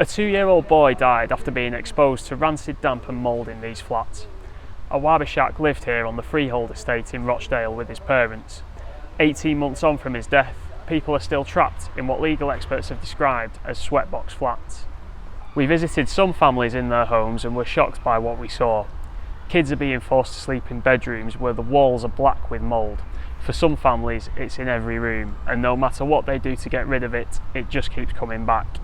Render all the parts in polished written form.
A 2-year-old boy died after being exposed to rancid damp and mould in these flats. Awaab Ishak lived here on the freehold estate in Rochdale with his parents. 18 months on from his death, people are still trapped in what legal experts have described as sweatbox flats. We visited some families in their homes and were shocked by what we saw. Kids are being forced to sleep in bedrooms where the walls are black with mould. For some families, it's in every room, and no matter what they do to get rid of it, it just keeps coming back.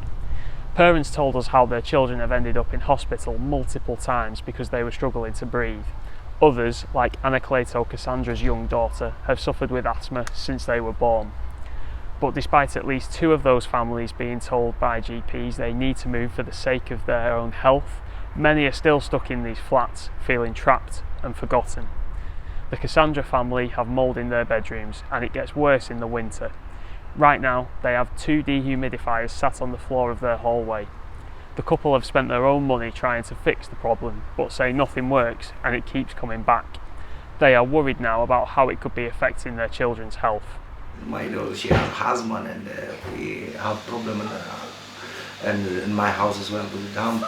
Parents told us how their children have ended up in hospital multiple times because they were struggling to breathe. Others, like Anacleto Cassandra's young daughter, have suffered with asthma since they were born. But despite at least 2 of those families being told by GPs they need to move for the sake of their own health, many are still stuck in these flats, feeling trapped and forgotten. The Cassandra family have mould in their bedrooms, and it gets worse in the winter. Right now, they have 2 dehumidifiers sat on the floor of their hallway. The couple have spent their own money trying to fix the problem, but say nothing works and it keeps coming back. They are worried now about how it could be affecting their children's health. My daughter, she has asthma, and we have problem in my house as well with the dump.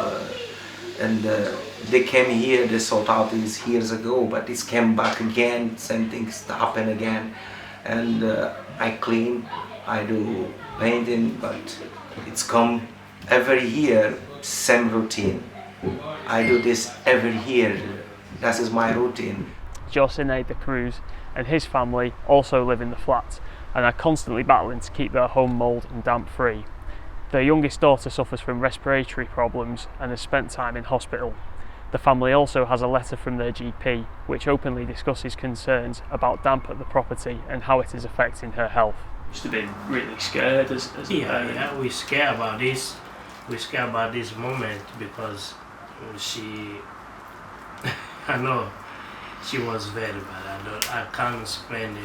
They came here, they sort out this years ago, but it's came back again, same things happen again. And I clean, I do painting, but it's come every year, same routine. I do this every year, that is my routine. Josine de Cruz and his family also live in the flat and are constantly battling to keep their home mould and damp free. Their youngest daughter suffers from respiratory problems and has spent time in hospital. The family also has a letter from their GP which openly discusses concerns about damp at the property and how it is affecting her health. Used to be really scared as yeah, we scared about this. We scared about this moment because she, I know, she was very bad. I can't explain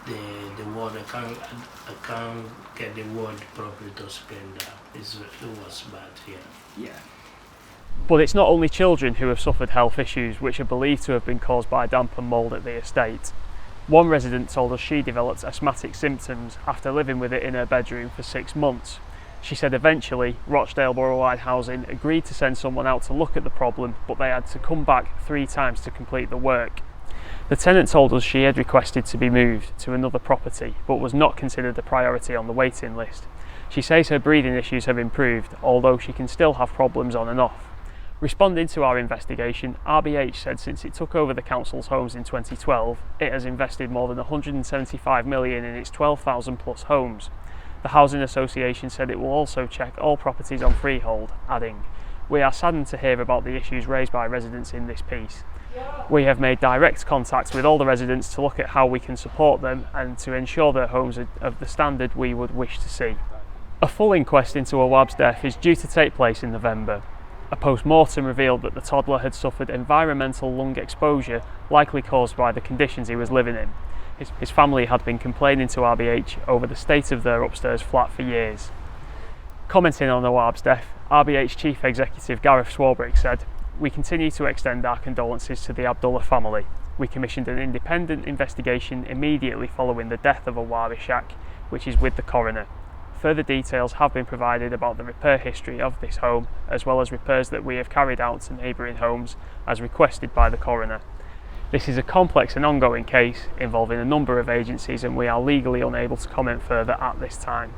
the word. I can't get the word properly to explain that. It was bad here. Yeah. But it's not only children who have suffered health issues which are believed to have been caused by damp and mould at the estate. One resident told us she developed asthmatic symptoms after living with it in her bedroom for 6 months. She said eventually Rochdale Boroughwide Housing agreed to send someone out to look at the problem, but they had to come back 3 times to complete the work. The tenant told us she had requested to be moved to another property, but was not considered a priority on the waiting list. She says her breathing issues have improved, although she can still have problems on and off. Responding to our investigation, RBH said since it took over the council's homes in 2012, it has invested more than $175 million in its 12,000 plus homes. The Housing Association said it will also check all properties on freehold, adding, "We are saddened to hear about the issues raised by residents in this piece. We have made direct contact with all the residents to look at how we can support them and to ensure their homes are of the standard we would wish to see." A full inquest into Awaab's death is due to take place in November. A post-mortem revealed that the toddler had suffered environmental lung exposure, likely caused by the conditions he was living in. His family had been complaining to RBH over the state of their upstairs flat for years. Commenting on Awaab's death, RBH Chief Executive Gareth Swarbrick said, "We continue to extend our condolences to the Abdullah family. We commissioned an independent investigation immediately following the death of Awaab Ishak, which is with the coroner. Further details have been provided about the repair history of this home, as well as repairs that we have carried out to neighbouring homes as requested by the coroner. This is a complex and ongoing case involving a number of agencies, and we are legally unable to comment further at this time."